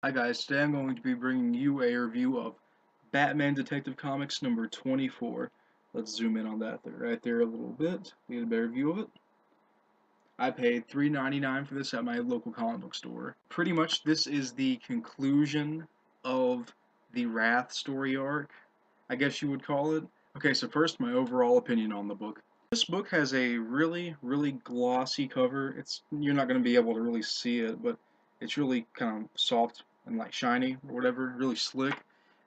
Hi guys, today I'm going to be bringing you a review of Batman Detective Comics number 24. Let's zoom in on that right there a little bit, get a better view of it. I paid $3.99 for this at my local comic book store. Pretty much this is the conclusion of the Wrath story arc, I guess you would call it. Okay, so first my overall opinion on the book. This book has a really glossy cover. You're not going to be able to really see it, but it's really kind of soft and like shiny or whatever, really slick.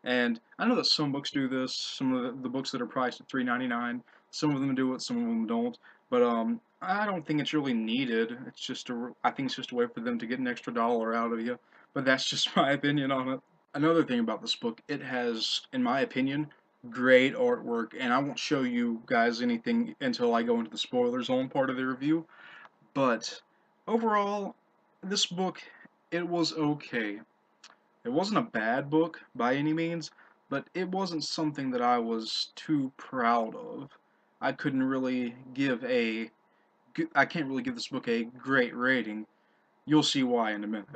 And I know that some books do this. Some of the books that are priced at $3.99, some of them do it, some of them don't. But I don't think it's really needed. I think it's just a way for them to get an extra dollar out of you. But that's just my opinion on it. Another thing about this book, it has, in my opinion, great artwork, and I won't show you guys anything until I go into the spoiler zone part of the review. But overall, this book, it was okay. It wasn't a bad book by any means, but it wasn't something that I was too proud of. I couldn't really give a I can't really give this book a great rating. You'll see why in a minute.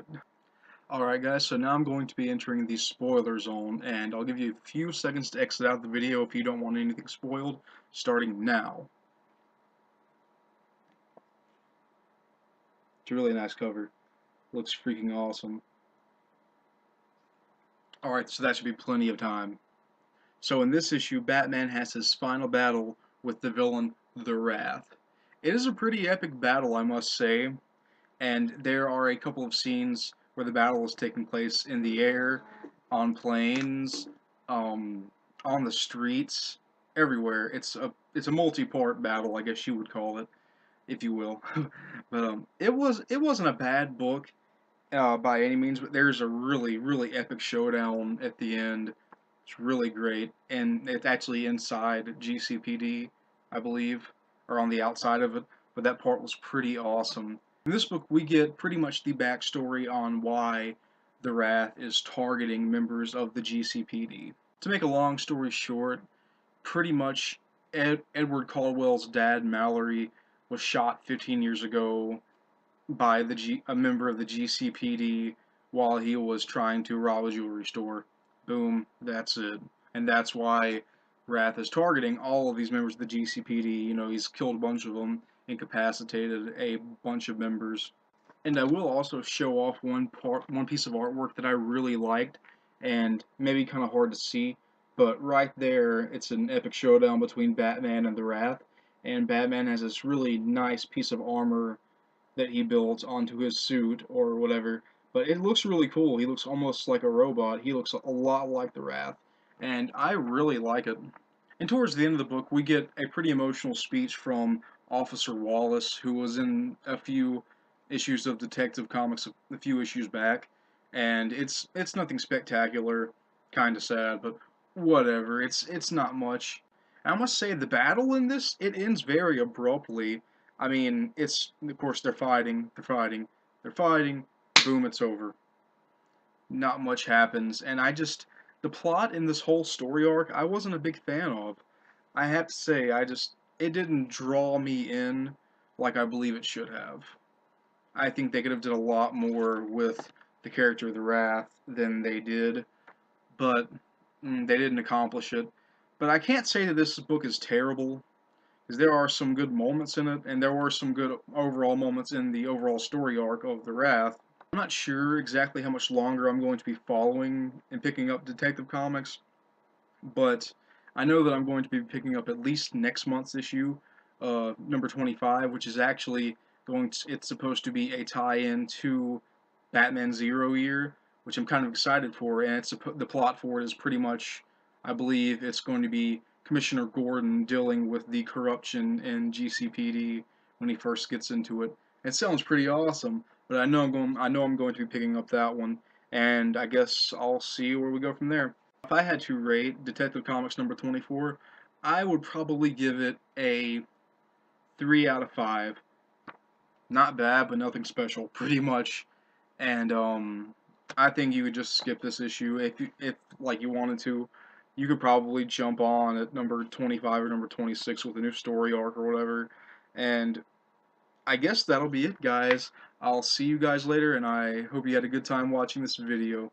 Alright guys, so now I'm going to be entering the spoiler zone, and I'll give you a few seconds to exit out the video if you don't want anything spoiled, starting now. It's a really nice cover. Looks freaking awesome. Alright, so that should be plenty of time. So in this issue, Batman has his final battle with the villain, the Wrath. It is a pretty epic battle, I must say, and there are a couple of scenes where the battle is taking place in the air, on planes, on the streets, everywhere. It's a multi-part battle, I guess you would call it, if you will. But it wasn't a bad book by any means, but there's a really epic showdown at the end. It's really great, and it's actually inside GCPD, I believe, or on the outside of it. But that part was pretty awesome. In this book, we get pretty much the backstory on why the Wrath is targeting members of the GCPD. To make a long story short, pretty much Edward Caldwell's dad, Mallory, was shot 15 years ago by a member of the GCPD while he was trying to rob a jewelry store. Boom, that's it. And that's why Wrath is targeting all of these members of the GCPD. You know, he's killed a bunch of them, incapacitated a bunch of members. And I will also show off one piece of artwork that I really liked, and maybe kind of hard to see, but right there, it's an epic showdown between Batman and the Wrath, and Batman has this really nice piece of armor that he builds onto his suit or whatever. But it looks really cool. He looks almost like a robot. He looks a lot like the Wrath, and I really like it. And towards the end of the book, we get a pretty emotional speech from Officer Wallace, who was in a few issues of Detective Comics a few issues back, and it's nothing spectacular, kind of sad, but whatever. It's not much. I must say the battle in this, it ends very abruptly. I mean, it's of course they're fighting, boom, it's over. Not much happens, and the plot in this whole story arc I wasn't a big fan of. I have to say, it didn't draw me in like I believe it should have. I think they could have did a lot more with the character of the Wrath than they did, but they didn't accomplish it. But I can't say that this book is terrible, because there are some good moments in it, and there were some good overall moments in the overall story arc of the Wrath. I'm not sure exactly how much longer I'm going to be following and picking up Detective Comics, but I know that I'm going to be picking up at least next month's issue, number 25, which is actually it's supposed to be a tie-in to Batman Zero Year, which I'm kind of excited for, and the plot for it is pretty much, I believe it's going to be Commissioner Gordon dealing with the corruption in GCPD when he first gets into it. It sounds pretty awesome, but I know I'm going to be picking up that one, and I guess I'll see where we go from there. If I had to rate Detective Comics number 24, I would probably give it a 3 out of 5. Not bad, but nothing special, pretty much. And I think you could just skip this issue if like you wanted to. You could probably jump on at number 25 or number 26 with a new story arc or whatever. And I guess that'll be it, guys. I'll see you guys later, and I hope you had a good time watching this video.